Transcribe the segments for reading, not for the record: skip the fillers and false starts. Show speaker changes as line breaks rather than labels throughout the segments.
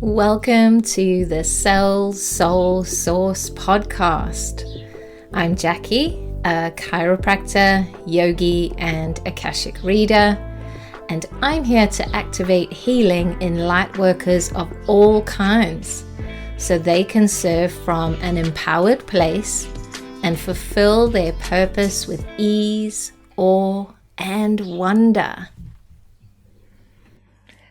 Welcome to the Cell Soul Source podcast. I'm Jackie, a chiropractor, yogi, and Akashic reader, and I'm here to activate healing in light workers of all kinds so they can serve from an empowered place and fulfill their purpose with ease, awe, and wonder.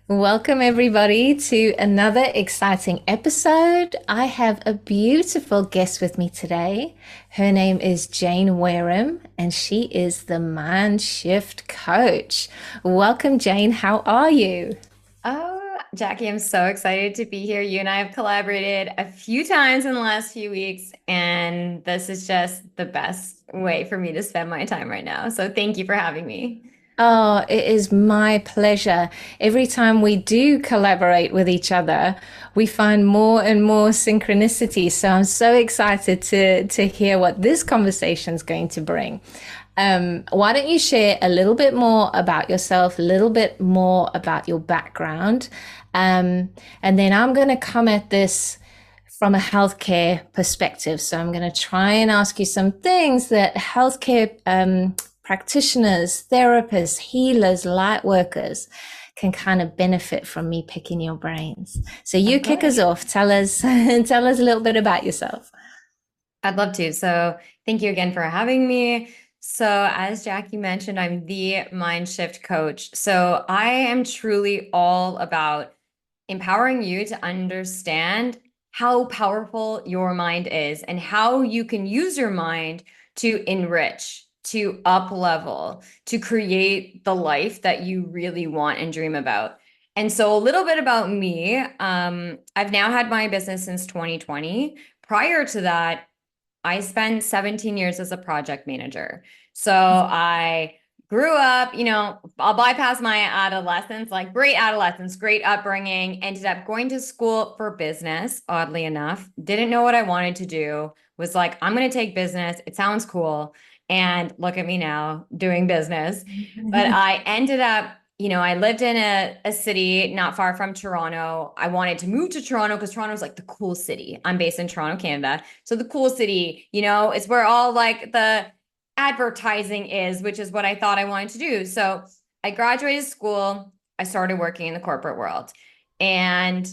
Welcome everybody to another exciting episode. I have a beautiful guest with me today. Her name is Jane Wareham and she is the Mindhsift Coach. Welcome Jane, how are you?
Oh, Jackie, I'm so excited to be here. You and I have collaborated a few times in the last few weeks, and this is just the best way for me to spend my time right now. So thank you for having me.
Oh, it is my pleasure. Every time we do collaborate with each other, we find more and more synchronicity. So I'm so excited to hear what this conversation is going to bring. Why don't you share a little bit more about yourself, a little bit more about your background, and then I'm going to come at this from a healthcare perspective. So I'm going to try and ask you some things that healthcare practitioners, therapists, healers, light workers can kind of benefit from me picking your brains. So you kick us off. Tell us tell us a little bit about yourself.
I'd love to. So thank you again for having me. So as Jackie mentioned, I'm the Mindhsift Coach. So I am truly all about empowering you to understand how powerful your mind is and how you can use your mind to enrich, to up level, to create the life that you really want and dream about. And so a little bit about me. I've now had my business since 2020. Prior to that, I spent 17 years as a project manager. So I grew up, I'll bypass my adolescence, like great adolescence, great upbringing, ended up going to school for business, oddly enough. Didn't know what I wanted to do, was like, I'm going to take business. It sounds cool. And look at me now doing business. But I ended up I lived in a city not far from Toronto. I wanted to move to Toronto because Toronto is like the cool city. I'm based in Toronto, Canada. So the cool city, is where all like the advertising is, which is what I thought I wanted to do. So I graduated school. I started working in the corporate world. And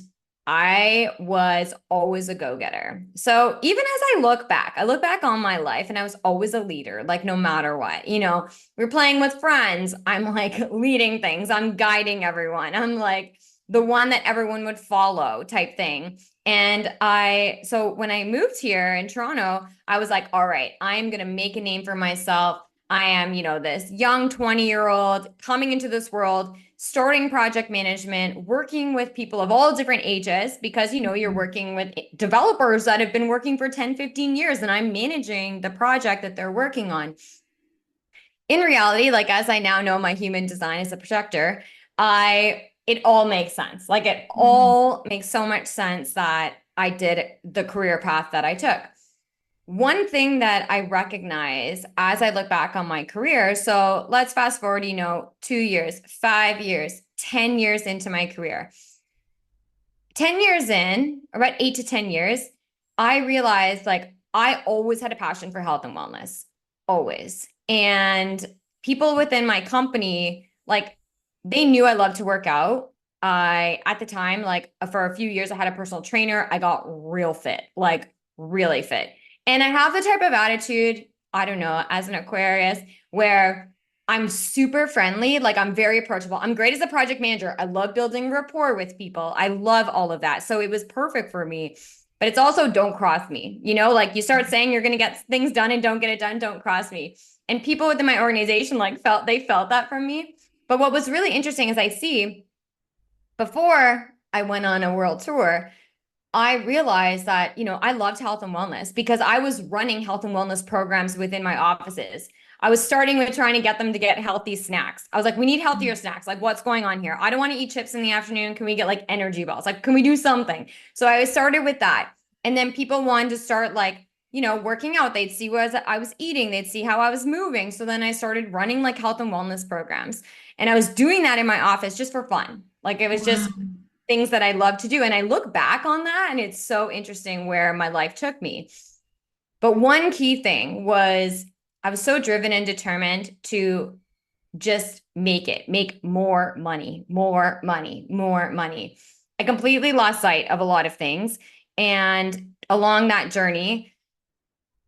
I was always a go-getter. So even as I look back on my life and I was always a leader, like no matter what, we're playing with friends. I'm like leading things. I'm guiding everyone. I'm like the one that everyone would follow type thing. So when I moved here in Toronto, I was like, all right, I'm going to make a name for myself. I am, this young 20-year-old coming into this world, starting project management, working with people of all different ages, because, you're working with developers that have been working for 10, 15 years, and I'm managing the project that they're working on. In reality, like as I now know my human design as a projector, it all makes sense. Like it all makes so much sense that I did the career path that I took. One thing that I recognize as I look back on my career, so let's fast forward, 2 years, 5 years, 10 years into my career. 10 years in, about 8 to 10 years, I realized like I always had a passion for health and wellness, always. And people within my company, like they knew I loved to work out. At the time, like for a few years, I had a personal trainer. I got real fit, like really fit. And I have the type of attitude, I don't know, as an Aquarius, where I'm super friendly. Like I'm very approachable. I'm great as a project manager. I love building rapport with people. I love all of that. So it was perfect for me. But it's also don't cross me. Like you start saying you're going to get things done and don't get it done, don't cross me. And people within my organization felt that from me. But what was really interesting is I see before I went on a world tour, I realized that, I loved health and wellness because I was running health and wellness programs within my offices. I was starting with trying to get them to get healthy snacks. I was like, we need healthier snacks. Like, what's going on here? I don't want to eat chips in the afternoon. Can we get like energy balls? Like, can we do something? So I started with that. And then people wanted to start working out. They'd see what I was eating. They'd see how I was moving. So then I started running like health and wellness programs. And I was doing that in my office just for fun. Like it was just things that I love to do. And I look back on that and it's so interesting where my life took me. But one key thing was I was so driven and determined to just make more money, more money, more money. I completely lost sight of a lot of things. And along that journey,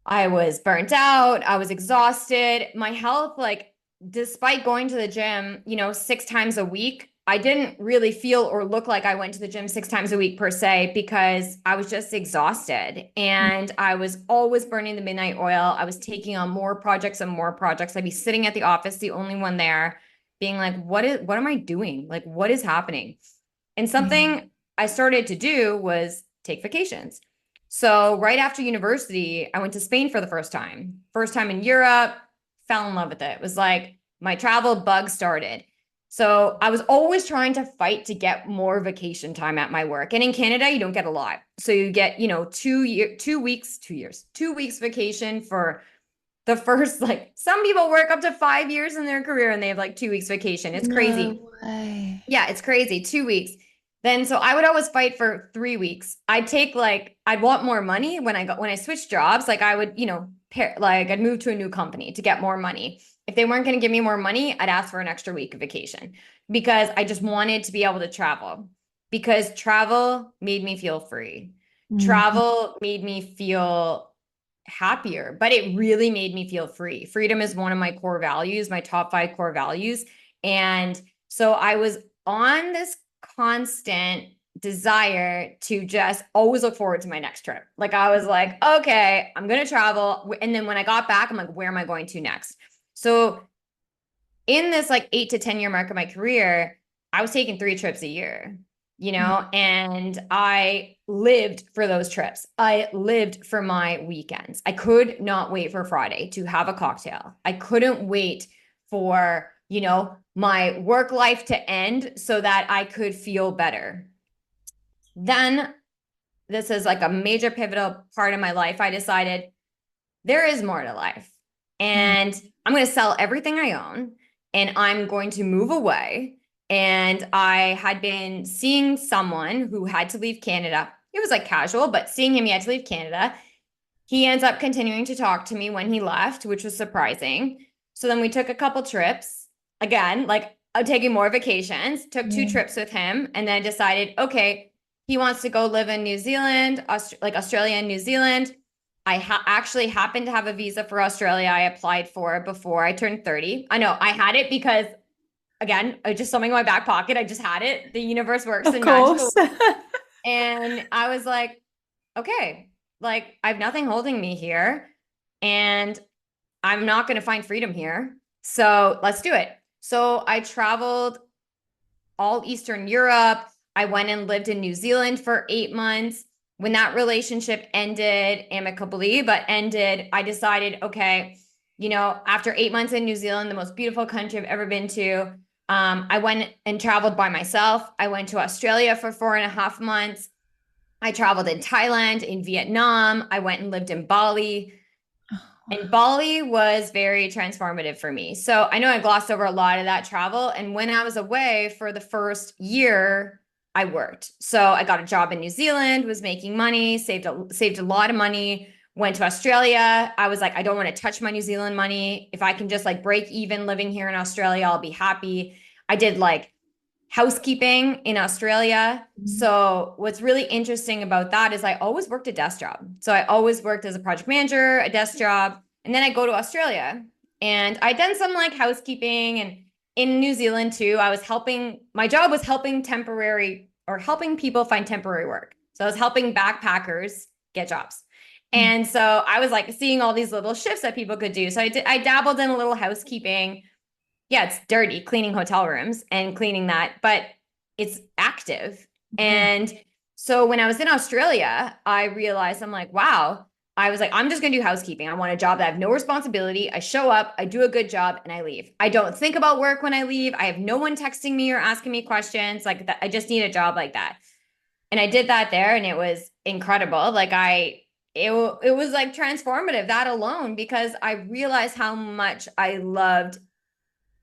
I was burnt out. I was exhausted. My health, like, despite going to the gym, 6 times a week, I didn't really feel or look like I went to the gym 6 times a week per se because I was just exhausted and I was always burning the midnight oil. I was taking on more projects and more projects. I'd be sitting at the office, the only one there, being like, what am I doing? Like, what is happening? And
Yeah.
something I started to do was take vacations. So right after university, I went to Spain for the first time. First time in Europe, fell in love with it. It was like my travel bug started. So I was always trying to fight to get more vacation time at my work. And in Canada, you don't get a lot. So you get, 2 weeks vacation for the first, like, some people work up to 5 years in their career and they have like 2 weeks vacation. It's crazy.
No way.
Yeah, it's crazy. 2 weeks. Then so I would always fight for 3 weeks. I'd want more money when I switched jobs. Like I would, like I'd move to a new company to get more money. If they weren't going to give me more money, I'd ask for an extra week of vacation because I just wanted to be able to travel because travel made me feel free.
Mhm.
Travel made me feel happier, but it really made me feel free. Freedom is one of my core values, my top 5 core values. And so I was on this constant desire to just always look forward to my next trip. Like I was like, okay, I'm going to travel. And then when I got back, I'm like, where am I going to next? So in this like 8 to 10 year mark of my career, I was taking 3 trips a year, and I lived for those trips. I lived for my weekends. I could not wait for Friday to have a cocktail. I couldn't wait for, my work life to end so that I could feel better. Then this is like a major pivotal part of my life. I decided there is more to life.
Mm.
And I'm going to sell everything I own and I'm going to move away. And I had been seeing someone who had to leave Canada. It was like casual, but seeing him, he had to leave Canada. He ends up continuing to talk to me when he left, which was surprising. So then we took a couple trips again, like taking more vacations, took two
Yeah.
trips with him, and then decided, okay, he wants to go live in New Zealand, like Australia and New Zealand. I actually happened to have a visa for Australia I applied for before I turned 30. I know I had it because, again, I just something in my back pocket. I just had it. The universe works
Of
in magical
course.
ways. And I was like, okay, like I have nothing holding me here and I'm not going to find freedom here. So let's do it. So I traveled all Eastern Europe. I went and lived in New Zealand for 8 months. When that relationship ended amicably, but ended, I decided, okay, after 8 months in New Zealand, the most beautiful country I've ever been to, I went and traveled by myself. I went to Australia for 4.5 months. I traveled in Thailand, in Vietnam. I went and lived in Bali. And Bali was very transformative for me. So I know I glossed over a lot of that travel. And when I was away for the first year, I worked. So I got a job in New Zealand, was making money, saved a lot of money, went to Australia. I was like, I don't want to touch my New Zealand money. If I can just like break even living here in Australia, I'll be happy. I did like housekeeping in Australia.
Mhm.
So what's really interesting about that is I always worked a desk job. So I always worked as a project manager, a desk job, and then I go to Australia and I done some like housekeeping and in New Zealand too. My job was helping helping people find temporary work. So I was helping backpackers get jobs. And so I was like seeing all these little shifts that people could do. So I dabbled in a little housekeeping. Yeah, it's dirty cleaning hotel rooms and cleaning that, but it's active.
Yeah.
And so when I was in Australia, I realized I'm like, wow, I was like, I'm just going to do housekeeping. I want a job that I have no responsibility. I show up, I do a good job, and I leave. I don't think about work when I leave. I have no one texting me or asking me questions like that. I just need a job like that. And I did that there, and it was incredible. It was like transformative that alone because I realized how much I loved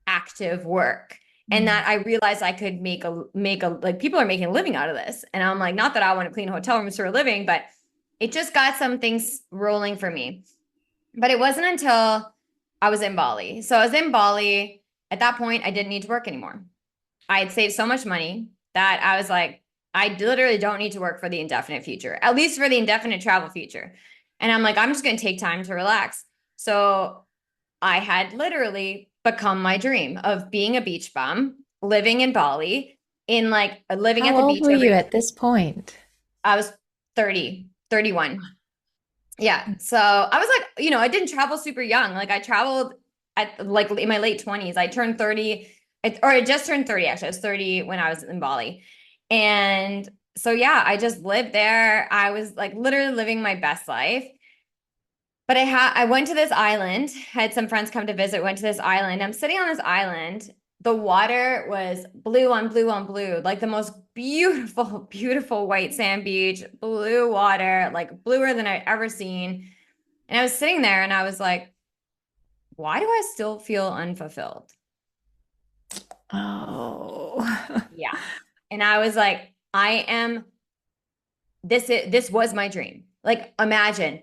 active work. And that I realized I could make a like people are making a living out of this. And I'm like, not that I want to clean hotel rooms for a living, but it just got some things rolling for me. But it wasn't until I was in Bali. So I was in Bali. At that point, I didn't need to work anymore. I had saved so much money that I was like, I literally don't need to work for the indefinite future, at least for the indefinite travel future. And I'm like, I'm just going to take time to relax. So I had literally become my dream of being a beach bum, living in Bali, in like living at
How
the
old
beach
were you
every,
at this point?
I was 30, 31. Yeah. So I was like, I didn't travel super young. Like I traveled at like in my late 20s. I turned 30, or I just turned 30 actually. I was 30 when I was in Bali. And so yeah, I just lived there. I was like literally living my best life. But I went to this island, had some friends come to visit, went to this island. I'm sitting on this island. The water was blue on blue on blue, like the most beautiful, beautiful white sand beach, blue water, like bluer than I'd ever seen. And I was sitting there and I was like, why do I still feel unfulfilled?
Oh.
Yeah. And I was like, this was my dream. Like imagine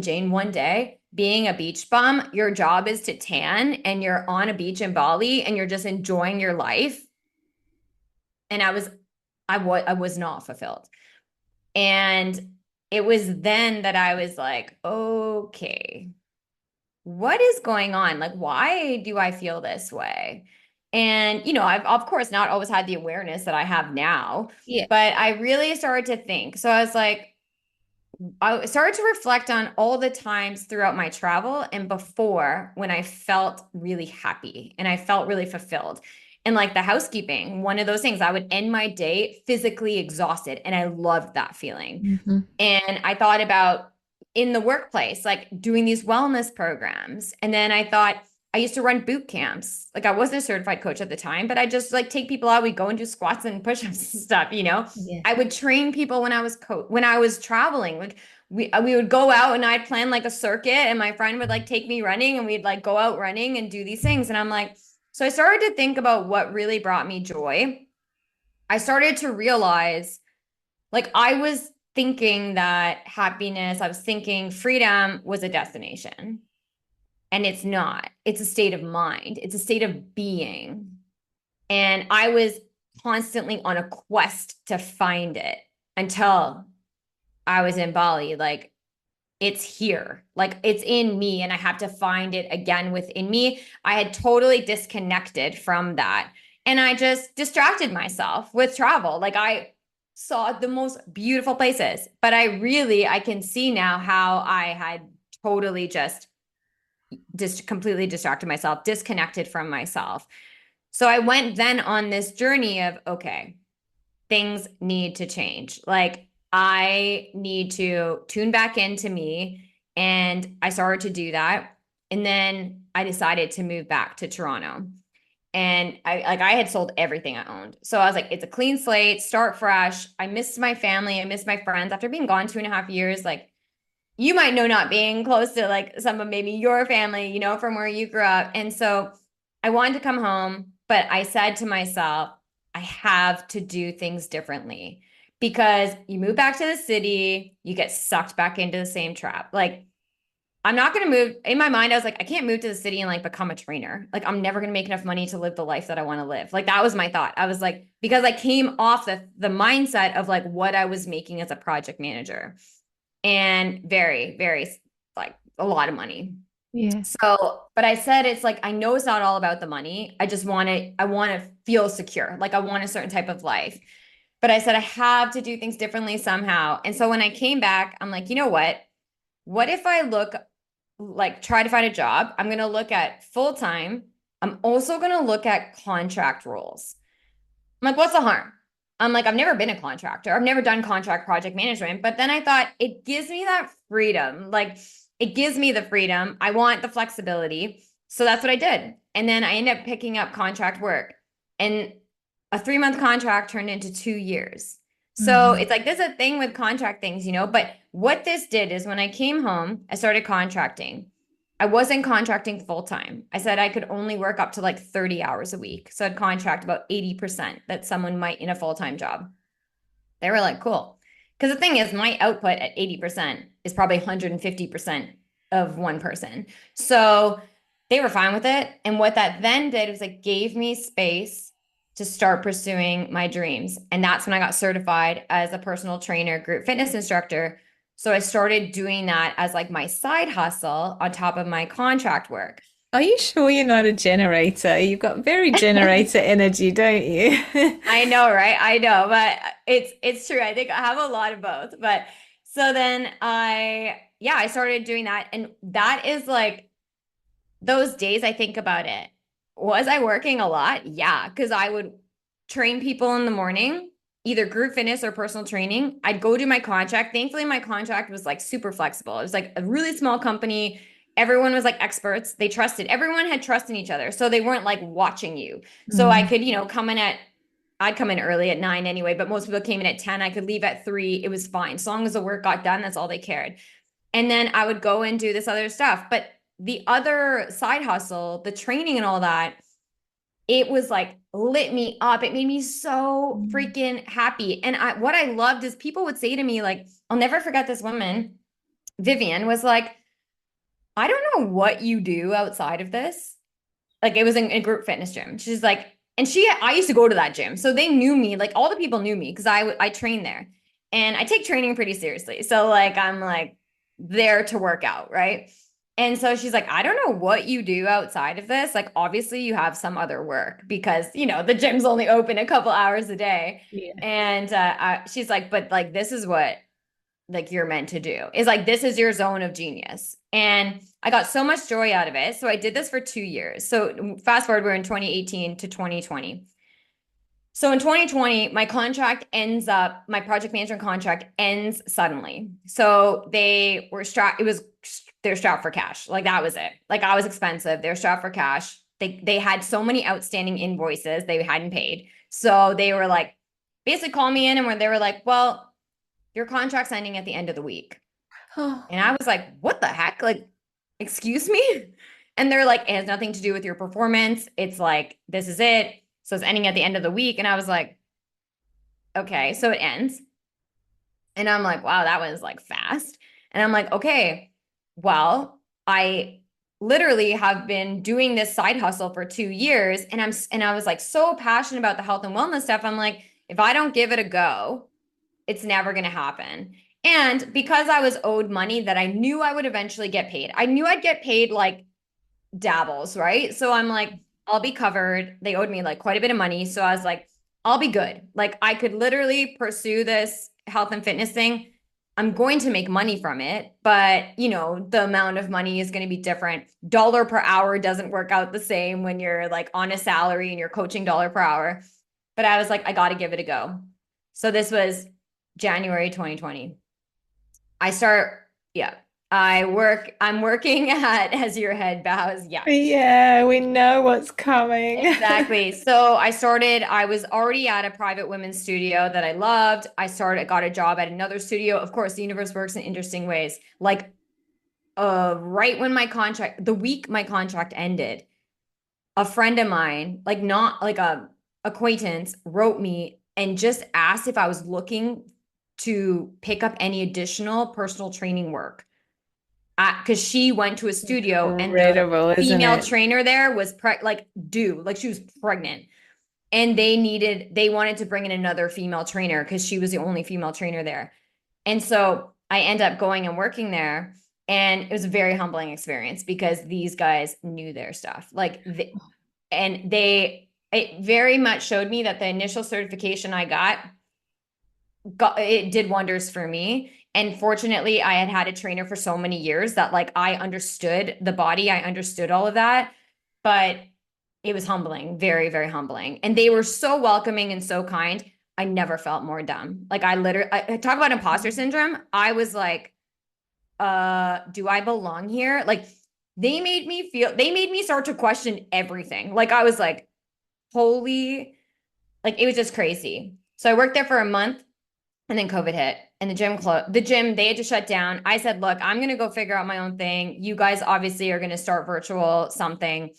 Jane one day being a beach bum, your job is to tan and you're on a beach in Bali and you're just enjoying your life. And I was not fulfilled. And it was then that I was like, okay, what is going on? Like, why do I feel this way? And, I've of course not always had the awareness that I have now,
Yeah.
but I really started to think. So I started to reflect on all the times throughout my travel and before when I felt really happy and I felt really fulfilled. And like the housekeeping, one of those things, I would end my day physically exhausted. And I loved that feeling.
Hmm.
And I thought about in the workplace, like doing these wellness programs. And then I thought, I used to run boot camps. Like I wasn't a certified coach at the time, but I just like take people out. We'd go and do squats and push-ups and stuff.
Yeah.
I would train people when I was traveling. Like we would go out and I'd plan like a circuit and my friend would like take me running and we'd like go out running and do these things. And I'm like, so I started to think about what really brought me joy. I started to realize like I was thinking that happiness, I was thinking freedom was a destination. And it's not. It's a state of mind. It's a state of being. And I was constantly on a quest to find it until I was in Bali. Like it's here. Like it's in me and I have to find it again within me. I had totally disconnected from that. And I just distracted myself with travel. Like I saw the most beautiful places, but I can see now how I had totally just completely distracted myself, disconnected from myself. So I went then on this journey of, okay, things need to change. Like I need to tune back into me. And I started to do that. And then I decided to move back to Toronto. And I had sold everything I owned. So I was like, it's a clean slate, start fresh. I missed my family. I missed my friends after being gone 2.5 years. Like you might know not being close to like some of maybe your family, from where you grew up. And so I wanted to come home, but I said to myself, I have to do things differently because you move back to the city, you get sucked back into the same trap. Like, I'm not going to move. In my mind, I was like, I can't move to the city and like become a trainer. Like, I'm never going to make enough money to live the life that I want to live. Like, that was my thought. I was like, because I came off the mindset of like what I was making as a project manager and very, very like a lot of money.
Yeah.
So, but I said it's like I know it's not all about the money. I want to feel secure. Like I want a certain type of life. But I said I have to do things differently somehow. And so when I came back, I'm like, you know what? What if I try to find a job? I'm going to look at full time. I'm also going to look at contract roles. I'm like, what's the harm? I'm like, I've never been a contractor. I've never done contract project management. But then I thought it gives me that freedom. Like it gives me the freedom. I want the flexibility. So that's what I did. And then I ended up picking up contract work. And a 3-month contract turned into 2 years. So
Mhm.
it's like there's a thing with contract things. But what this did is when I came home, I started contracting. I wasn't contracting full time. I said I could only work up to like 30 hours a week. So I'd contract about 80% that someone might in a full-time job. They were like, cool. Because the thing is, my output at 80% is probably 150% of one person. So they were fine with it. And what that then did was it gave me space to start pursuing my dreams. And that's when I got certified as a personal trainer, group fitness instructor. So I started doing that as like my side hustle on top of my contract work.
Are you sure you're not a generator? You've got very generator energy, don't you?
I know, right? I know, but it's true. I think I have a lot of both. But so then I started doing that. And that is like those days I think about it. Was I working a lot? Yeah, because I would train people in the morning, either group fitness or personal training. I'd go do my contract. Thankfully, my contract was like super flexible. It was like a really small company. Everyone was like experts. They trusted, everyone had trust in each other. So they weren't like watching you. So I
Mm.
could, I'd come in early at 9 anyway, but most people came in at 10. I could leave at 3. It was fine. As long as the work got done, that's all they cared. And then I would go and do this other stuff. But the other side hustle, the training and all that, it was like lit me up. It made me so freaking happy. And what I loved is people would say to me, like, I'll never forget this woman, Vivian, was like, I don't know what you do outside of this. Like it was in a group fitness gym. She's like, and I used to go to that gym. So they knew me, like all the people knew me because I trained there and I take training pretty seriously. So like, I'm like there to work out. Right. And so she's like, I don't know what you do outside of this. Like, obviously you have some other work because, the gym's only open a couple hours a day.
Yeah.
And she's like, but like, this is what like you're meant to do is like this is your zone of genius. And I got so much joy out of it. So I did this for 2 years. So fast forward, we're in 2018 to 2020. So in 2020, my project management contract ends suddenly. So they're strapped for cash. Like that was it. Like I was expensive. They're strapped for cash. They had so many outstanding invoices they hadn't paid. So they were like, basically call me in and when they were like, well, your contract's ending at the end of the week.
Oh,
And I was like, what the heck? Like, excuse me? And they're like, it has nothing to do with your performance. It's like, this is it. So it's ending at the end of the week. And I was like, okay, so it ends. And I'm like, wow, that was like fast. And I'm like, okay, well, I literally have been doing this side hustle for 2 years. And I was like so passionate about the health and wellness stuff. I'm like, if I don't give it a go, it's never going to happen. And because I was owed money that I knew I would eventually get paid, I knew I'd get paid like dabbles, right? So I'm like, I'll be covered. They owed me like quite a bit of money. So I was like, I'll be good. Like I could literally pursue this health and fitness thing. I'm going to make money from it, but the amount of money is going to be different. Dollar per hour doesn't work out the same when you're like on a salary and you're coaching dollar per hour. But I was like, I got to give it a go. So this was January 2020. I start, yeah. I'm working at As Your Head Bows. Yeah,
yeah, we know what's coming.
exactly. So I was already at a private women's studio that I loved. Got a job at another studio. Of course, the universe works in interesting ways. Like, right when the week my contract ended, a friend of mine, like not like a acquaintance, wrote me and just asked if I was looking to pick up any additional personal training work. Because she went to a studio and the
Incredible, isn't
female
it?
trainer there was like she was pregnant. And they wanted to bring in another female trainer because she was the only female trainer there. And so I end up going and working there. And it was a very humbling experience because these guys knew their stuff. It very much showed me that the initial certification I it did wonders for me. And fortunately, I had had a trainer for so many years that like I understood the body, I understood all of that, but it was humbling, very, very humbling. And they were so welcoming and so kind. I never felt more dumb. Like I talk about imposter syndrome. I was like, do I belong here? Like they made me start to question everything. Like I was like, holy, like it was just crazy. So I worked there for a month. And then COVID hit and the gym closed. The gym, they had to shut down. I said, look, I'm going to go figure out my own thing. You guys obviously are going to start virtual something.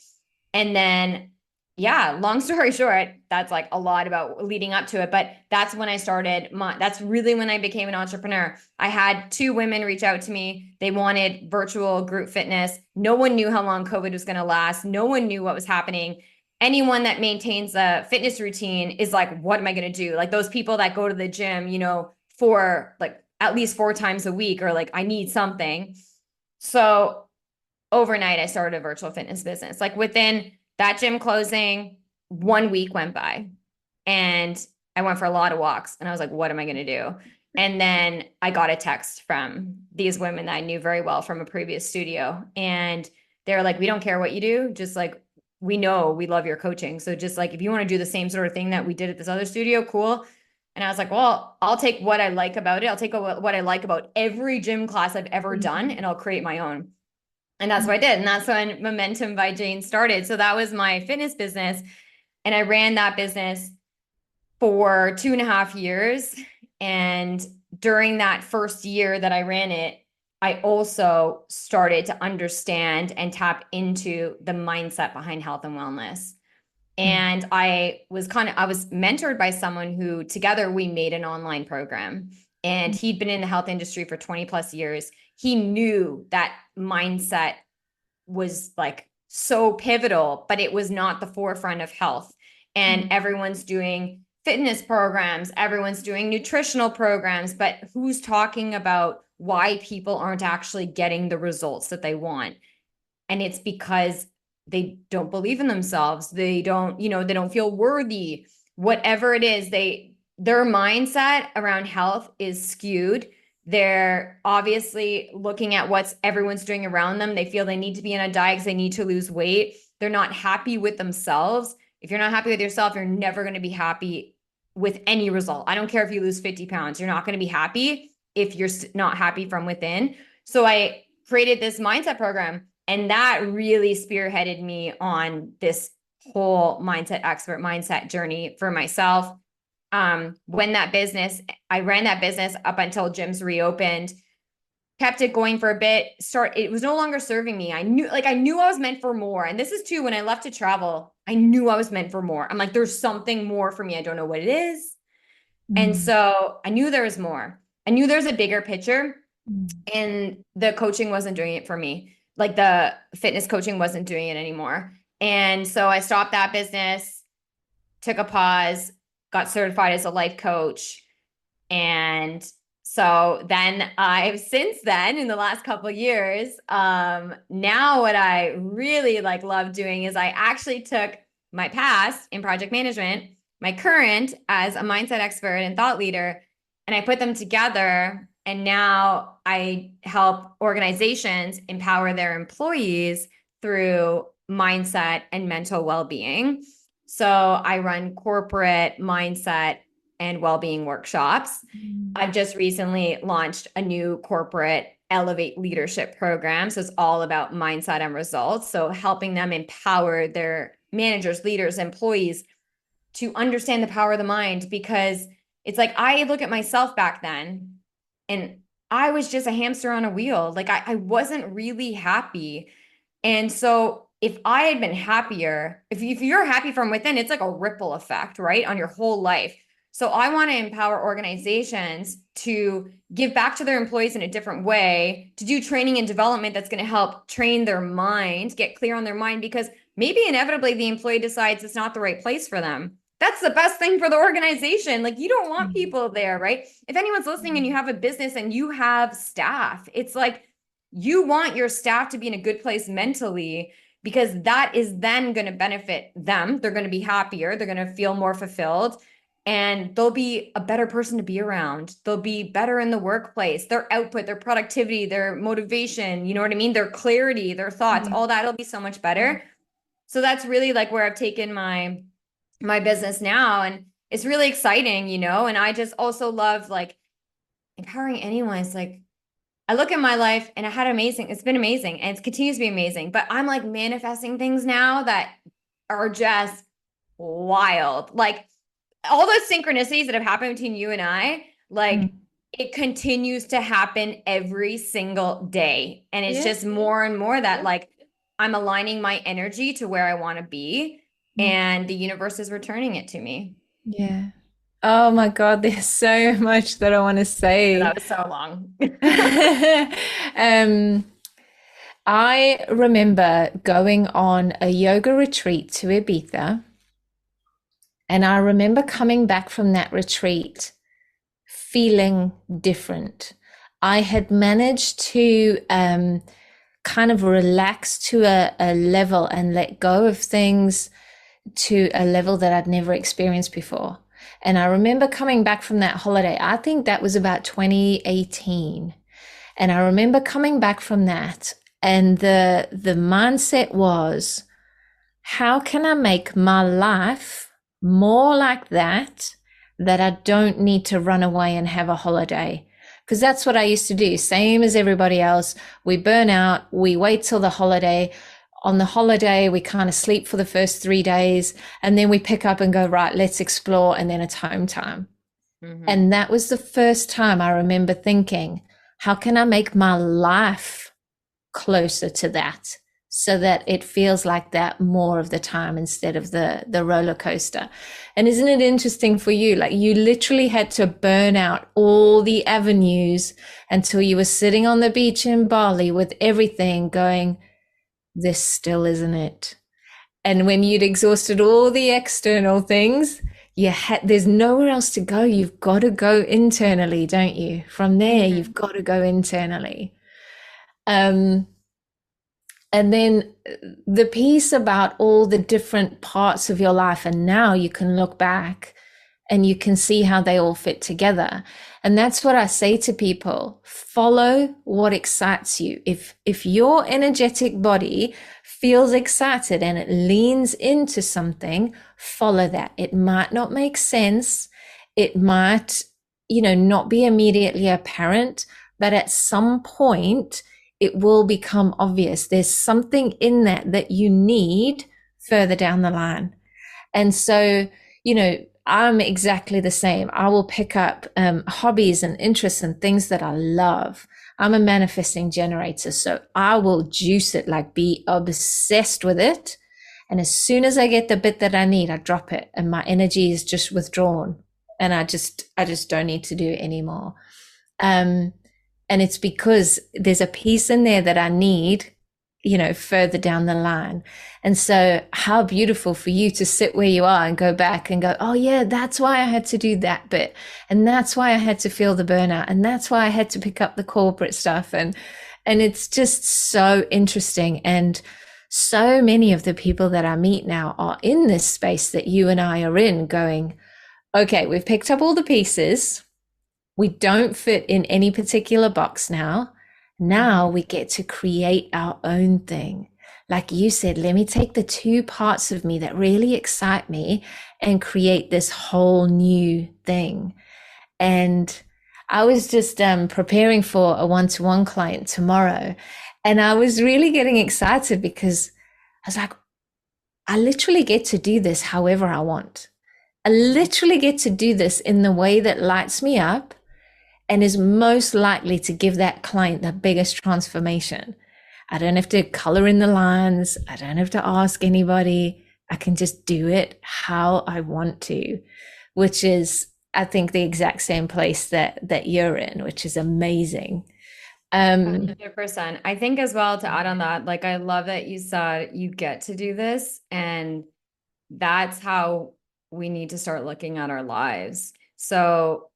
And then, yeah, long story short, that's like a lot about leading up to it. But that's when I started that's really when I became an entrepreneur. I had two women reach out to me. They wanted virtual group fitness. No one knew how long COVID was going to last. No one knew what was happening. Anyone that maintains a fitness routine is like, what am I going to do? Like those people that go to the gym, for like at least 4 times a week, or like, I need something. So overnight, I started a virtual fitness business. Like within that gym closing, 1 week went by and I went for a lot of walks and I was like, what am I going to do? And then I got a text from these women that I knew very well from a previous studio. And they're like, we don't care what you do. Just like, we know we love your coaching. So just like, if you want to do the same sort of thing that we did at this other studio, cool. And I was like, well, I'll take what I like about it. I'll take what I like about every gym class I've ever done and I'll create my own. And that's what I did. And that's when Momentum by Jane started. So that was my fitness business. And I ran that business for 2.5 years. And during that first year that I ran it, I also started to understand and tap into the mindset behind health and wellness. And I was mentored by someone who together we made an online program. And he'd been in the health industry for 20 plus years. He knew that mindset was like so pivotal, but it was not the forefront of health. And everyone's doing fitness programs, everyone's doing nutritional programs, but who's talking about why people aren't actually getting the results that they want? And it's because they don't believe in themselves. They don't, they don't feel worthy. Whatever it is, their mindset around health is skewed. They're obviously looking at what everyone's doing around them. They feel they need to be on a diet because they need to lose weight. They're not happy with themselves. If you're not happy with yourself, you're never going to be happy with any result. I don't care if you lose 50 pounds. You're not going to be happy if you're not happy from within. So I created this mindset program, and that really spearheaded me on this whole mindset expert mindset journey for myself. When I ran that business up until gyms reopened, kept it going for a bit. It was no longer serving me. I knew I was meant for more. And this is too, when I left to travel, I knew I was meant for more. I'm like, there's something more for me. I don't know what it is. And so I knew there was more. I knew there's a bigger picture, and the coaching wasn't doing it for me. Like the fitness coaching wasn't doing it anymore. And so I stopped that business, took a pause, got certified as a life coach. And so then since then, in the last couple of years, now what I really love doing is I actually took my past in project management, my current as a mindset expert and thought leader, and I put them together. And now I help organizations empower their employees through mindset and mental well-being. So I run corporate mindset and well-being workshops. I've just recently launched a new corporate elevate leadership program. So it's all about mindset and results. So helping them empower their managers, leaders, employees to understand the power of the mind, because it's like, I look at myself back then and I was just a hamster on a wheel. Like I wasn't really happy. And so if I had been happier, if you're happy from within, it's like a ripple effect, right? On your whole life. So I want to empower organizations to give back to their employees in a different way, to do training and development that's going to help train their mind, get clear on their mind, because maybe inevitably the employee decides it's not the right place for them. That's the best thing for the organization. Like, you don't want people there, right? If anyone's listening and you have a business and you have staff, it's like you want your staff to be in a good place mentally, because that is then going to benefit them. They're going to be happier. They're going to feel more fulfilled, and they'll be a better person to be around. They'll be better in the workplace. Their output, their productivity, their motivation, you know what I mean? Their clarity, their thoughts, all that'll be so much better. So that's really like where I've taken my business now, and it's really exciting, and I just also love like empowering anyone. It's like, I look at my life and it's been amazing, and it continues to be amazing, but I'm like manifesting things now that are just wild. Like all those synchronicities that have happened between you and I Like
Mm.
it continues to happen every single day. And it's
Yeah.
just more and more that like I'm aligning my energy to where I want to be,
Mm.
and the universe is returning it to me.
Yeah. Oh my God, there's so much that I want to
Yeah, that
say.
was so long.
um, I remember going on a yoga retreat to Ibiza, and I remember coming back from that retreat feeling different. I had managed to kind of relax to a level and let go of things to a level that I'd never experienced before. And I remember coming back from that holiday. I think that was about 2018. And I remember coming back from that, and the mindset was, how can I make my life more like that I don't need to run away and have a holiday? Because that's what I used to do, same as everybody else. We burn out, we wait till the holiday. On the holiday, we kind of sleep for the first 3 days, and then we pick up and go, right, let's explore, and then it's home time.
Hmm.
And that was the first time I remember thinking, how can I make my life closer to that so that it feels like that more of the time instead of the roller coaster? And isn't it interesting for you, like you literally had to burn out all the avenues until you were sitting on the beach in Bali with everything going, this still isn't it? And when you'd exhausted all the external things, there's nowhere else to go. You've got to go internally, don't you? From there,
Hmm.
you've got to go internally. um and then the piece about all the different parts of your life, and now you can look back and you can see how they all fit together. And that's what I say to people: follow what excites you. If your energetic body feels excited and it leans into something, follow that. It might not make sense, it might, not be immediately apparent, but at some point it will become obvious. There's something in that you need further down the line. And so, I'm exactly the same. I will pick up hobbies and interests and things that I love. I'm a manifesting generator, so I will juice it, like be obsessed with it. And as soon as I get the bit that I need, I drop it, and my energy is just withdrawn, and I just don't need to do it anymore. Um, and it's because there's a piece in there that I need, further down the line. And so how beautiful for you to sit where you are and go back and go, oh yeah, that's why I had to do that bit. And that's why I had to feel the burnout. And that's why I had to pick up the corporate stuff. And it's just so interesting. And so many of the people that I meet now are in this space that you and I are in, going, okay, we've picked up all the pieces. We don't fit in any particular box now. Now
Hmm.
we get to create our own thing. Like you said, let me take the two parts of me that really excite me and create this whole new thing. And I was just preparing for a one-to-one client tomorrow. And I was really getting excited because I was like, I literally get to do this however I want. I literally get to do this in the way that lights me up and is most likely to give that client the biggest transformation. I don't have to color in the lines. I don't have to ask anybody. I can just do it how I want to, which is, I think, the exact same place that you're in, which is amazing. Um,
100%. I think as well, to add on that, like I love that you said you get to do this, and that's how we need to start looking at our lives. So,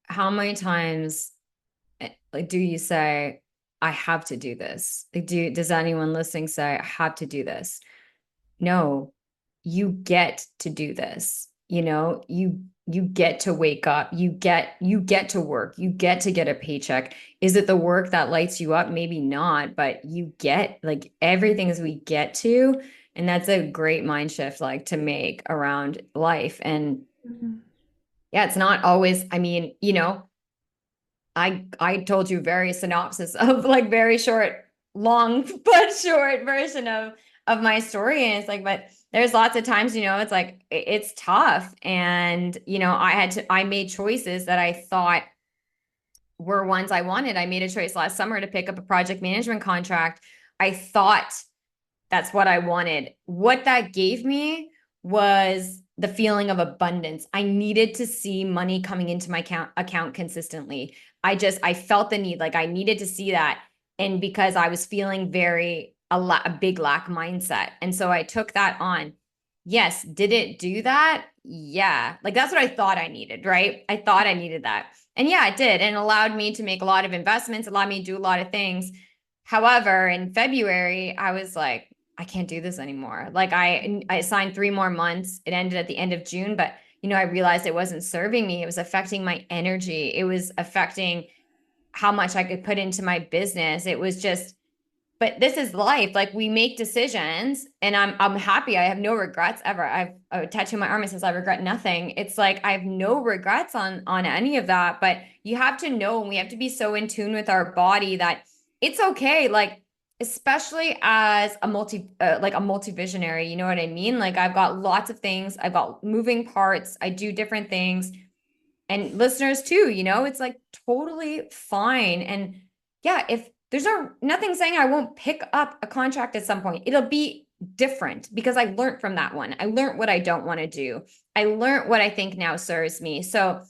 how many times like do you say, I have to do this? Like, does anyone listening say, I have to do this? No, you get to do this. You get to wake up, you get to work, you get to get a paycheck. Is it the work that lights you up? Maybe not, but you get, like, everything is we get to. And that's a great mind shift, like, to make around life. And yeah, it's not always, I mean, I told you very synopsis of, like, very short, long but short version of my story. And it's like, but there's lots of times, it's like it's tough. And I made choices that I thought were ones I wanted. I made a choice last summer to pick up a project management contract. I thought that's what I wanted. What that gave me was the feeling of abundance. I needed to see money coming into my account consistently. I felt the need, like I needed to see that. And because I was feeling a big lack mindset. And so I took that on. Yes, did it do that? Yeah. Like that's what I thought I needed, right? I thought I needed that. And yeah, it did. And allowed me to make a lot of investments, allowed me to do a lot of things. However, in February, I was like, I can't do this anymore. Like I signed 3 more months. It ended at the end of June, but I realized it wasn't serving me. It was affecting my energy. It was affecting how much I could put into my business. It was just, but this is life. Like we make decisions and I'm happy. I have no regrets ever. I've a tattoo on my arm. It says I regret nothing. It's like I have no regrets on any of that. But you have to know, and we have to be so in tune with our body that it's okay. Like especially as a multi-visionary, you know what I mean? Like I've got lots of things. I've got moving parts. I do different things, and listeners too, it's like totally fine. And yeah, if there's nothing saying I won't pick up a contract at some point, it'll be different because I learned from that one. I learned what I don't want to do. I learned what I think now serves me. So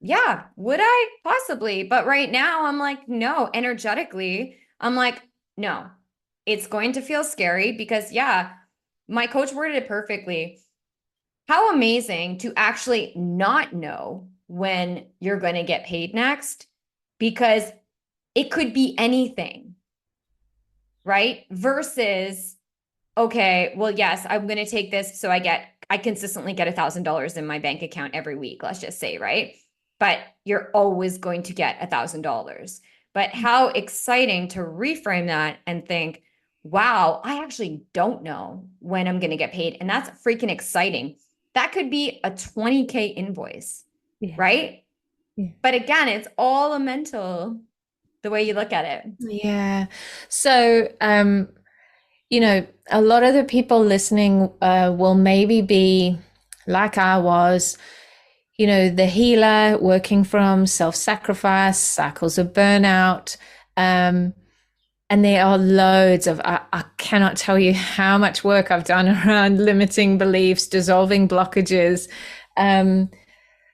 yeah, would I possibly? But right now I'm like, no, energetically, I'm like, no, it's going to feel scary because yeah, my coach worded it perfectly. How amazing to actually not know when you're going to get paid next, because it could be anything, right? Versus, okay, well, yes, I'm going to take this so I consistently get $1,000 in my bank account every week, let's just say, right? But you're always going to get $1,000. But how exciting to reframe that and think, wow, I actually don't know when I'm going to get paid. And that's freaking exciting. That could be a 20K invoice,
Yeah.
right?
Yeah.
But again, it's all a mental, the way you look at it.
Yeah. So, a lot of the people listening will maybe be like I was, the healer working from self-sacrifice, cycles of burnout. Um, and there are loads of, I cannot tell you how much work I've done around limiting beliefs, dissolving blockages.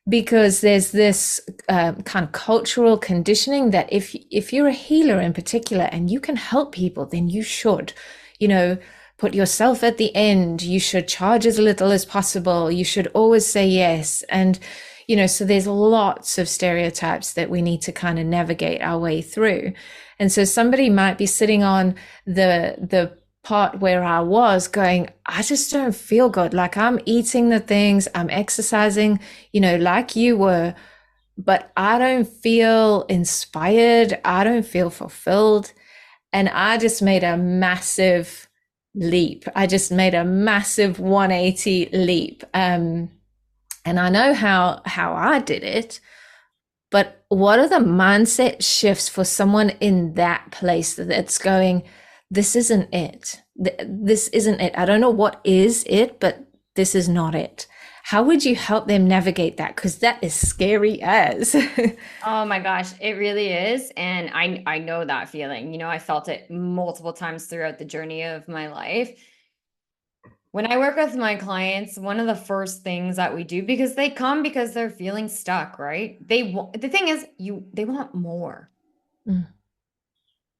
Because there's this kind of cultural conditioning that if you're a healer in particular and you can help people, then you should, you know, put yourself at the end. You should charge as little as possible. You should always say yes. And, so there's lots of stereotypes that we need to kind of navigate our way through. And so somebody might be sitting on the part where I was going, I just don't feel good. Like I'm eating the things, I'm exercising, like you were, but I don't feel inspired. I don't feel fulfilled. And I just made a massive leap. I just made a massive 180 leap. And I know how I did it. But what are the mindset shifts for someone in that place that's going, this isn't it? This isn't it. I don't know what is it, but this is not it. How would you help them navigate that? Because that is scary as.
Oh my gosh, it really is. And I know that feeling. I felt it multiple times throughout the journey of my life. When I work with my clients, one of the first things that we do, because they come because they're feeling stuck, right? The thing is, they want more.
Mm,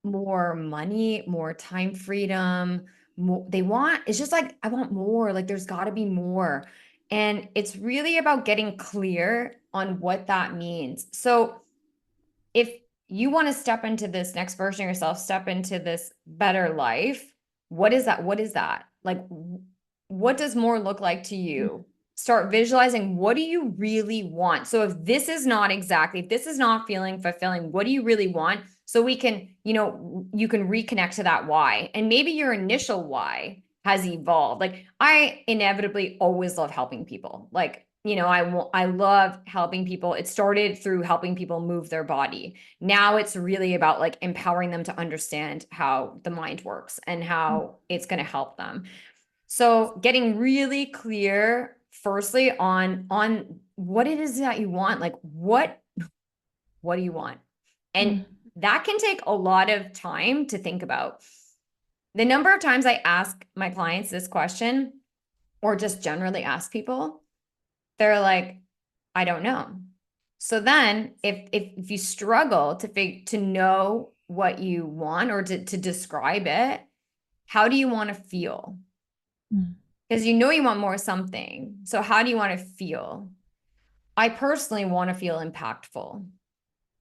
More money, more time freedom. It's just like, I want more. Like, there's got to be more. And it's really about getting clear on what that means. So, if you want to step into this next version of yourself, step into this better life, what is that? What is that? Like, what does more look like to
mm,
you? Start visualizing, what do you really want? So if this is not feeling fulfilling, what do you really want? So we can, you can reconnect to that why. And maybe your initial why has evolved. Like I inevitably always love helping people. Like, I love helping people. It started through helping people move their body. Now it's really about like empowering them to understand how the mind works and
mm,
how it's going to help them. So getting really clear, firstly, on what it is that you want. Like what do you want? And that can take a lot of time to think about. The number of times I ask my clients this question, or just generally ask people, they're like, I don't know. So then if you struggle to know what you want or to describe it, how do you want to feel? Because you know you want more something. So how do you want to feel? I personally want to feel impactful.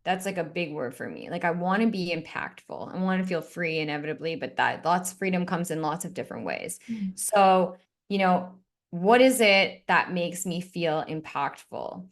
That's like a big word for me. Like I want to be impactful. I want to feel free inevitably, but that lots of freedom comes in lots of different ways. So, what is it that makes me feel impactful?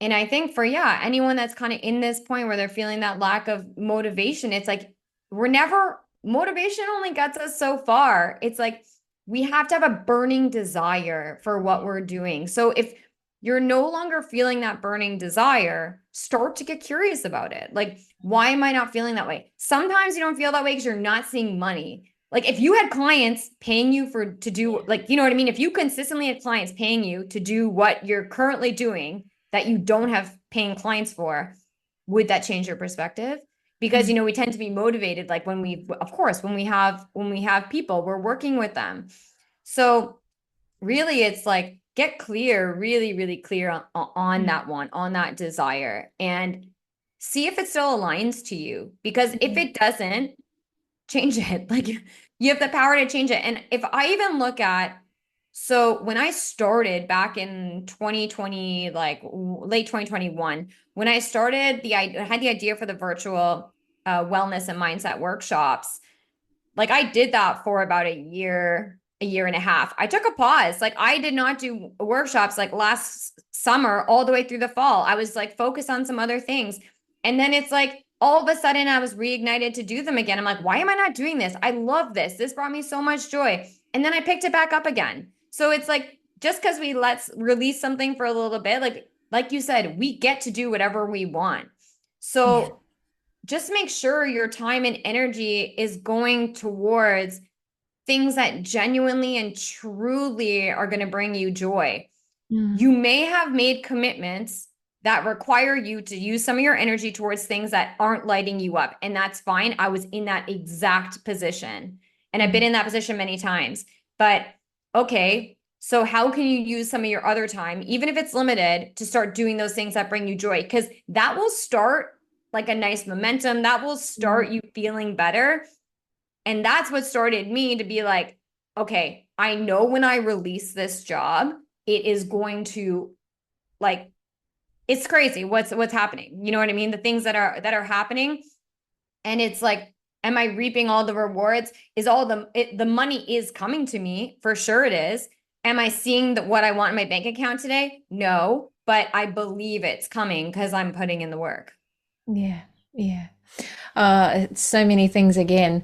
And I think for, anyone that's kind of in this point where they're feeling that lack of motivation, it's like motivation only gets us so far. It's like we have to have a burning desire for what we're doing. So if you're no longer feeling that burning desire, start to get curious about it. Like, why am I not feeling that way? Sometimes you don't feel that way because you're not seeing money. Like if you had clients paying you to do, like, you know what I mean? If you consistently had clients paying you to do what you're currently doing that you don't have paying clients for, would that change your perspective? Because, we tend to be motivated. Like when we have people, we're working with them. So really it's like, get clear, really, really clear on that one, on that desire, and see if it still aligns to you. Because if it doesn't, change it. Like you have the power to change it. And if I even look at, so when I started back in 2020, like late 2021, when I had the idea for the virtual wellness and mindset workshops, like I did that for about a year and a half. I took a pause. Like I did not do workshops like last summer all the way through the fall. I was like focused on some other things. And then it's like all of a sudden I was reignited to do them again. I'm like, why am I not doing this? I love this. This brought me so much joy. And then I picked it back up again. So it's like, just because let's release something for a little bit, like you said, we get to do whatever we want. So just make sure your time and energy is going towards things that genuinely and truly are going to bring you joy. You may have made commitments that require you to use some of your energy towards things that aren't lighting you up. And that's fine. I was in that exact position. And I've been in that position many times. But okay, so how can you use some of your other time, even if it's limited, to start doing those things that bring you joy? Because that will start like a nice momentum. That will start you feeling better. And that's what started me to be like, okay, I know when I release this job, it is going to, like, it's crazy what's happening. You know what I mean? The things that are happening. And it's like, am I reaping all the rewards? Is all the money is coming to me? For sure it is. Am I seeing what I want in my bank account today? No, but I believe it's coming because I'm putting in the work.
Yeah, yeah. So many things again.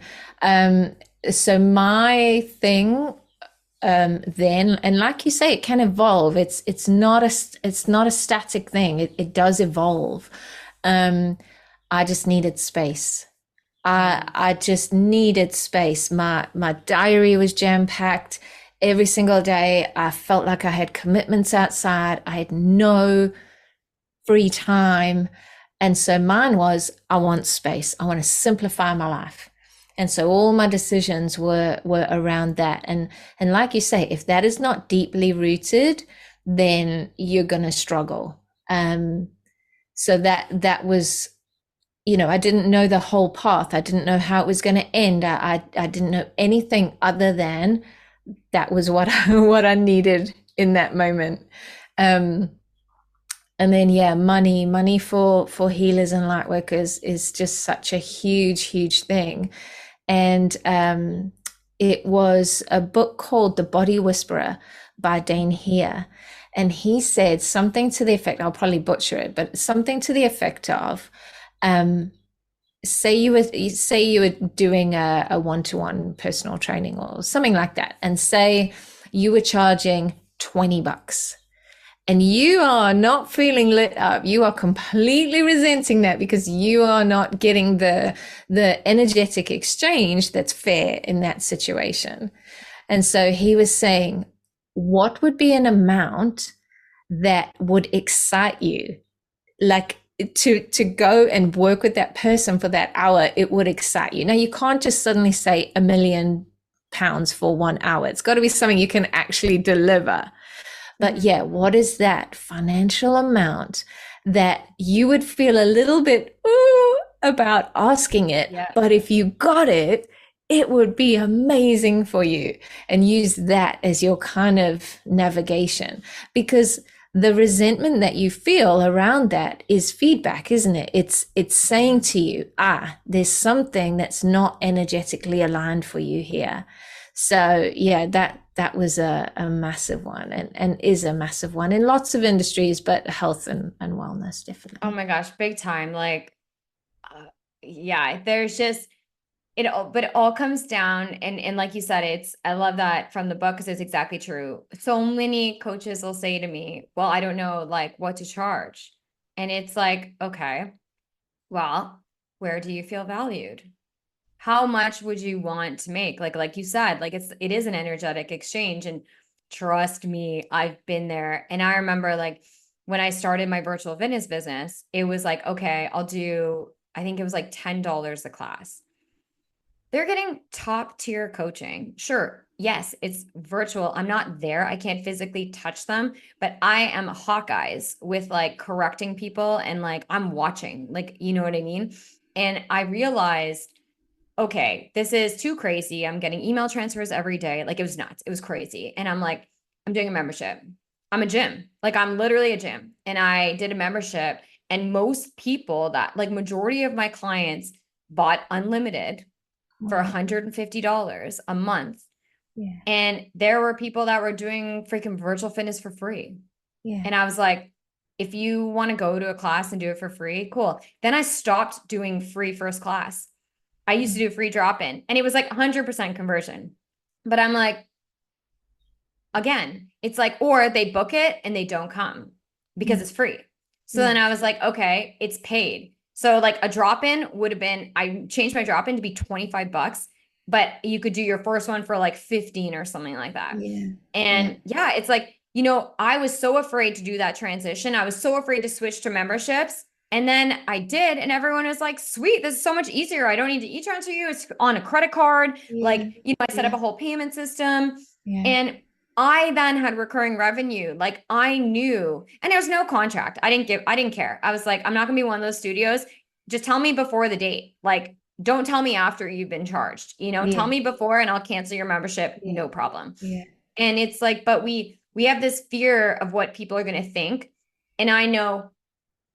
So my thing then, and like you say, it can evolve. It's not a static thing. It does evolve. I just needed space. I just needed space. My diary was jam-packed every single day. I felt like I had commitments outside. I had no free time. And so mine was, I want space. I want to simplify my life. And so all my decisions were around that. And like you say, if that is not deeply rooted, then you're going to struggle. So that was, I didn't know the whole path. I didn't know how it was going to end. I didn't know anything other than that was what what I needed in that moment. And then money for healers and light workers is just such a huge thing. And it was a book called The Body Whisperer by Dane Heer. And he said something to the effect, I'll probably butcher it, but something to the effect of, say you were doing a one-to-one personal training or something like that, and say you were charging $20. And you are not feeling lit up. You are completely resenting that because you are not getting the energetic exchange that's fair in that situation. And so he was saying, what would be an amount that would excite you? Like to go and work with that person for that hour, it would excite you. Now you can't just suddenly say £1 million for 1 hour. It's got to be something you can actually deliver. But yeah, what is that financial amount that you would feel a little bit ooh about asking it,
Yeah.
but if you got it, it would be amazing for you, and use that as your kind of navigation, because the resentment that you feel around that is feedback, isn't it? It's saying to you, there's something that's not energetically aligned for you here. So yeah, that was a massive one, and is a massive one in lots of industries, but health and wellness
Oh
definitely.
my gosh, big time. Like, uh, yeah, there's just it all, but it all comes down and like you said, it's I love that from the book because it's exactly true. So many coaches will say to me, "Well, I don't know like what to charge." And it's like, okay, well, where do you feel valued? How much would you want to make? Like you said, like it is an energetic exchange. And trust me, I've been there. And I remember like when I started my virtual fitness business, it was like, okay, I'll do, I think it was like $10 a class. They're getting top tier coaching. Sure. Yes, it's virtual. I'm not there. I can't physically touch them, but I am Hawkeyes with like correcting people and like I'm watching, like, you know what I mean? And I realized, okay, this is too crazy. I'm getting email transfers every day. Like it was nuts. It was crazy. And I'm like, I'm doing a membership. I'm a gym. Like I'm literally a gym. And I did a membership. And most people that like majority of my clients bought unlimited for
Wow.
$150 a month.
Yeah.
And there were people that were doing freaking virtual fitness for free.
Yeah.
And I was like, if you want to go to a class and do it for free, cool. Then I stopped doing free first class. I used to do free drop in and it was like 100% conversion. But I'm like, again, it's like, or they book it and they don't come because
Yeah.
it's free. So
Yeah.
then I was like, okay, it's paid. So like a drop in would have been, I changed my drop in to be $25, but you could do your first one for like 15 or something like that.
Yeah. Yeah.
And yeah, it's like, I was so afraid to do that transition. I was so afraid to switch to memberships. And then I did, and everyone was like, sweet, this is so much easier. I don't need to e-transfer you. It's on a credit card.
Yeah.
Like, I set up
Yeah.
a whole payment system.
Yeah.
And I then had recurring revenue. Like I knew, and there was no contract. I didn't care. I was like, I'm not gonna be one of those studios. Just tell me before the date. Like, don't tell me after you've been charged. Tell
Yeah.
me before and I'll cancel your membership.
Yeah.
No problem.
Yeah.
And it's like, but we have this fear of what people are gonna think. And I know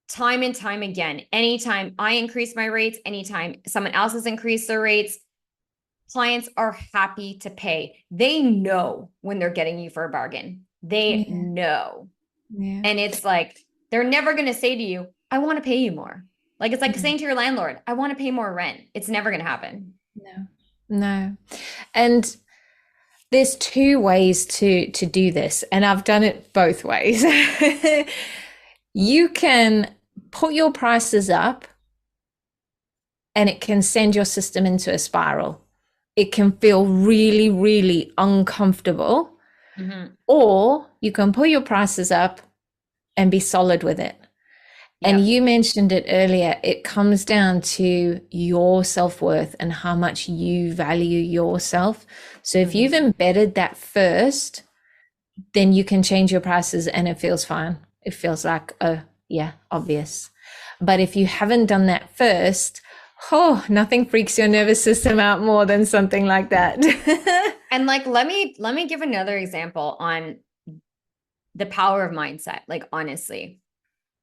time and time again, anytime I increase my rates, anytime someone else has increased their rates, clients are happy to pay. They know when they're getting you for a bargain. They
Yeah.
know.
Yeah.
And it's like, they're never going to say to you, I want to pay you more. Like, it's like
No.
saying to your landlord, I want to pay more rent. It's never going to happen.
No. No. And there's two ways to do this, and I've done it both ways. You can put your prices up and it can send your system into a spiral. It can feel really, really uncomfortable.
Mm-hmm.
Or you can put your prices up and be solid with it. And
Yep.
you mentioned it earlier, it comes down to your self-worth and how much you value yourself. So if you've
Mm-hmm.
embedded that first, then you can change your prices and it feels fine. It feels like, oh, yeah, obvious. But if you haven't done that first, nothing freaks your nervous system out more than something like that.
And like, let me give another example on the power of mindset. Like, honestly,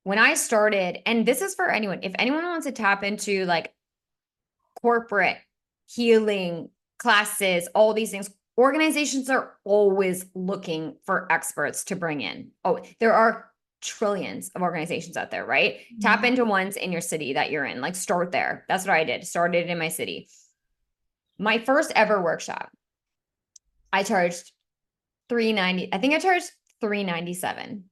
when I started, and this is for anyone, if anyone wants to tap into like corporate healing classes, all these things, organizations are always looking for experts to bring in. Oh, there are trillions of organizations out there, right? Tap into ones in your city that you're in, like start there. That's what I did. Started in my city. My first ever workshop, I charged 390. I think I charged 397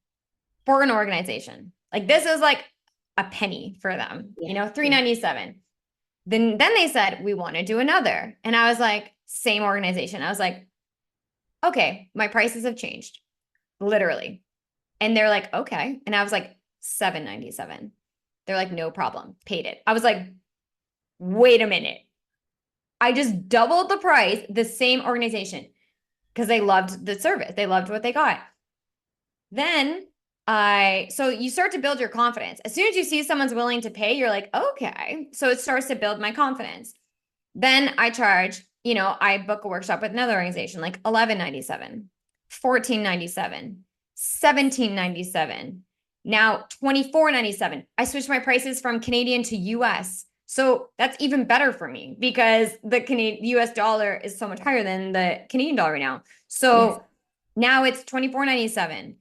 for an organization. Like this is like a penny for them,
Yeah,
397. Then they said, we want to do another. And I was like, same organization. I was like, okay, my prices have changed, literally. And they're like, okay. And I was like, 797. They're like, no problem, paid it. I was like, wait a minute. I just doubled the price, the same organization, because they loved the service. They loved what they got. Then so you start to build your confidence. As soon as you see someone's willing to pay, you're like, okay. So it starts to build my confidence. Then I charge, I book a workshop with another organization like 11.97, 14.97, 17.97, now 24.97. I switched my prices from Canadian to US. So that's even better for me because the US dollar is so much higher than the Canadian dollar right now.
Yes.
So now it's 24.97.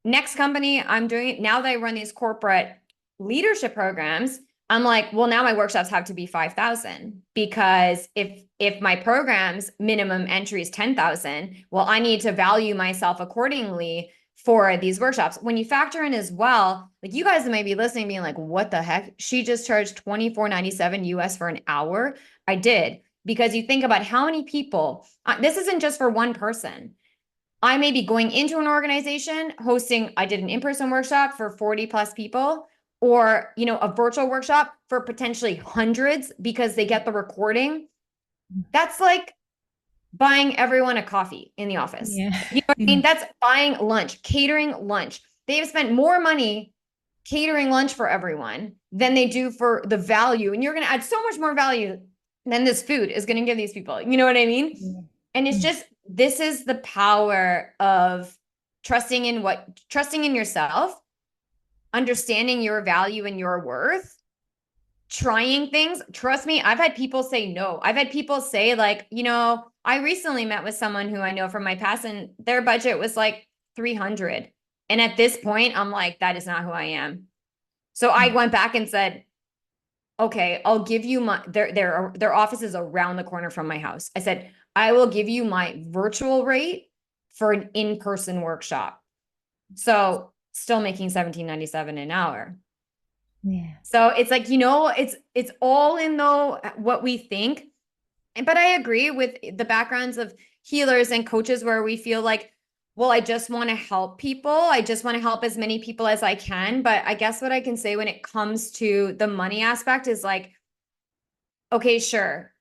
Next company I'm doing it now that I run these corporate leadership programs. I'm like, well, now my workshops have to be 5,000 because if my program's minimum entry is 10,000, well, I need to value myself accordingly for these workshops. When you factor in as well, like you guys may be listening, being like, what the heck? She just charged 24.97 US for an hour. I did because you think about how many people, this isn't just for one person. I may be going into an organization hosting, I did an in-person workshop for 40 plus people, or, a virtual workshop for potentially hundreds because they get the recording. That's like buying everyone a coffee in the office.
Yeah.
You know what I mean? That's buying lunch, catering lunch. They've spent more money catering lunch for everyone than they do for the value. And you're going to add so much more value than this food is going to give these people. You know what I mean?
Yeah.
And it's just, this is the power of trusting in yourself, understanding your value and your worth, trying things. Trust me, I've had people say no. I've had people say, like, I recently met with someone who I know from my past, and their budget was like 300. And at this point, I'm like, that is not who I am. So I went back and said, okay, I'll give you their office is around the corner from my house. I said, I will give you my virtual rate for an in-person workshop. So still making 17.97 an hour.
Yeah.
So it's like, it's all in though what we think. But I agree with the backgrounds of healers and coaches where we feel like, well, I just want to help people. I just want to help as many people as I can. But I guess what I can say when it comes to the money aspect is like, okay, sure.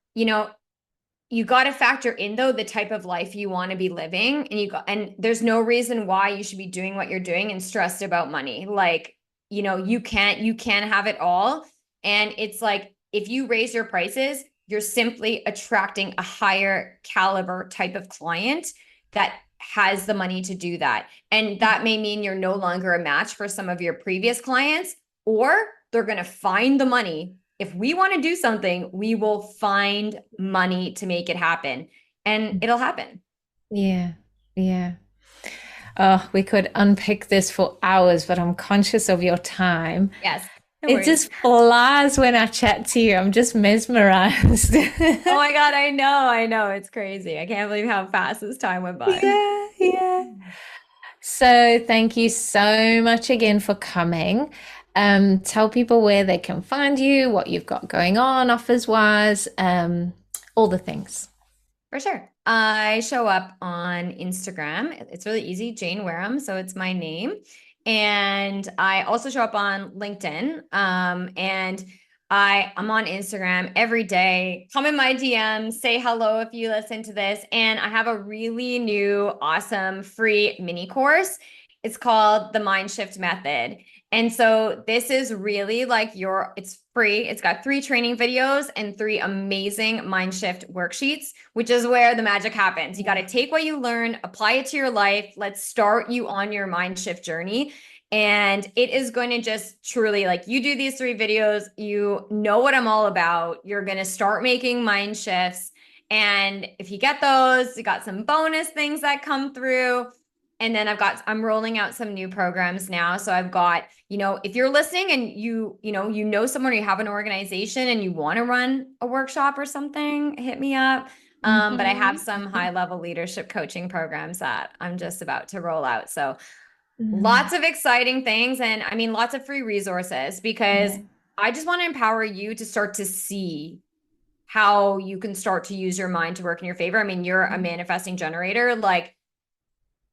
You got to factor in though the type of life you want to be living, and there's no reason why you should be doing what you're doing and stressed about money. Like, you can't have it all. And it's like, if you raise your prices, you're simply attracting a higher caliber type of client that has the money to do that. And that may mean you're no longer a match for some of your previous clients, or they're going to find the money. If we want to do something, we will find money to make it happen, and it'll happen.
Yeah. Yeah. Oh, we could unpick this for hours, but I'm conscious of your time.
Yes, no
It
worries.
just flies when I chat to you. I'm just mesmerized.
Oh my God, I know. It's crazy. I can't believe how fast this time went by.
Yeah, yeah. So thank you so much again for coming. Tell people where they can find you, what you've got going on, offers wise, all the things.
For sure. I show up on Instagram. It's really easy, Jane Wareham. So it's my name. And I also show up on LinkedIn. And I'm on Instagram every day. Come in my DMs, say hello if you listen to this. And I have a really new, awesome, free mini course. It's called the Mindshift Method. And so this is really like it's free. It's got 3 training videos and 3 amazing mind shift worksheets, which is where the magic happens. You got to take what you learn, apply it to your life. Let's start you on your mind shift journey. And it is going to just truly, like, you do these 3 videos, you know what I'm all about. You're going to start making mind shifts. And if you get those, you got some bonus things that come through. And then I'm rolling out some new programs now. So I've got, if you're listening and you know someone, or you have an organization and you want to run a workshop or something, hit me up. But I have some high level leadership coaching programs that I'm just about to roll out. So
Mm,
lots of exciting things. And I mean, lots of free resources, because
yeah.
I just want to empower you to start to see how you can start to use your mind to work in your favor. I mean, you're a manifesting generator. Like,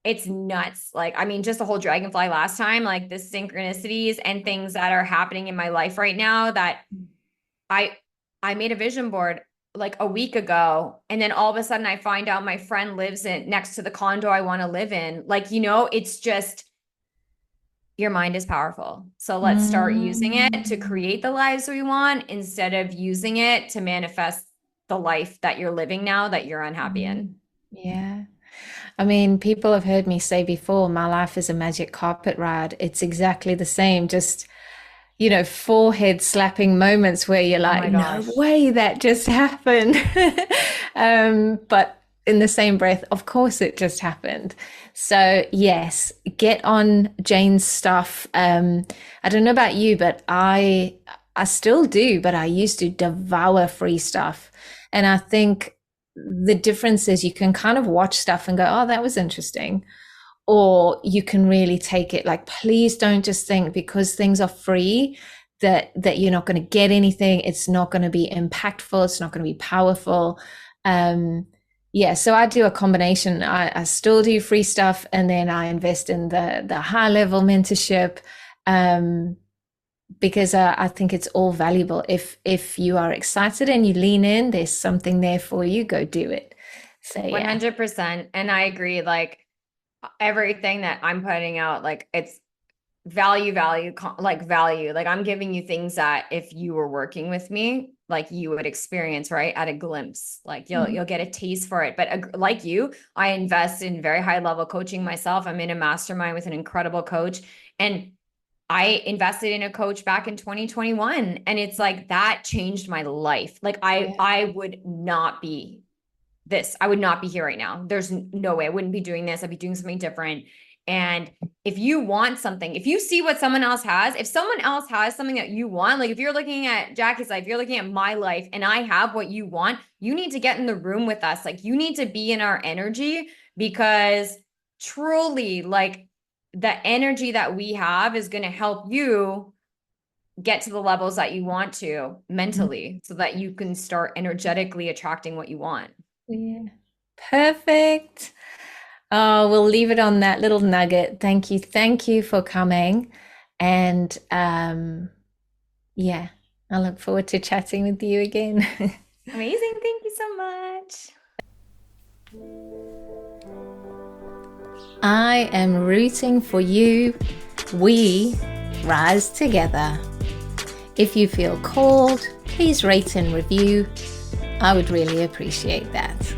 it's nuts. Like, I mean, just the whole dragonfly last time, like the synchronicities and things that are happening in my life right now that I I made a vision board like a week ago, and then all of a sudden I find out my friend lives in next to the condo I want to live in. Like, it's just your mind is powerful. So let's start using it to
Mm.
create the lives we want instead of using it to manifest the life that you're living now that you're unhappy
Mm.
in.
Yeah. I mean, people have heard me say before, my life is a magic carpet ride. It's exactly the same, just, forehead slapping moments where you're
Oh
like,
my
no
gosh.
way that just happened. But in the same breath, of course it just happened. So yes, get on Jane's stuff. I don't know about you, but I still do, but I used to devour free stuff. And I think the difference is you can kind of watch stuff and go, oh, that was interesting. Or you can really take it like, please don't just think because things are free that you're not going to get anything. It's not going to be impactful. It's not going to be powerful. Um, yeah, so I do a combination. I still do free stuff and then I invest in the high level mentorship. Um, because I think it's all valuable. If you are excited and you lean in, there's something there for you. Go do it. So yeah.
100%. And I agree. Like everything that I'm putting out, like it's value, like value. Like I'm giving you things that if you were working with me, like you would experience, right? At a glimpse, like you'll get a taste for it. But like you, I invest in very high level coaching myself. I'm in a mastermind with an incredible coach, and I invested in a coach back in 2021, and it's like that changed my life. Like
Yeah.
I would not be this. I would not be here right now. There's no way I wouldn't be doing this. I'd be doing something different. And if you want something, if you see what someone else has, if someone else has something that you want, like if you're looking at Jackie's life, you're looking at my life, and I have what you want, you need to get in the room with us. Like you need to be in our energy, because truly, like the energy that we have is going to help you get to the levels that you want to mentally, so that you can start energetically attracting what you want.
Yeah. Perfect. Oh, we'll leave it on that little nugget. Thank you. Thank you for coming. And yeah, I look forward to chatting with you again.
Amazing. Thank you so much.
I am rooting for you. We rise together. If you feel called, please rate and review. I would really appreciate that.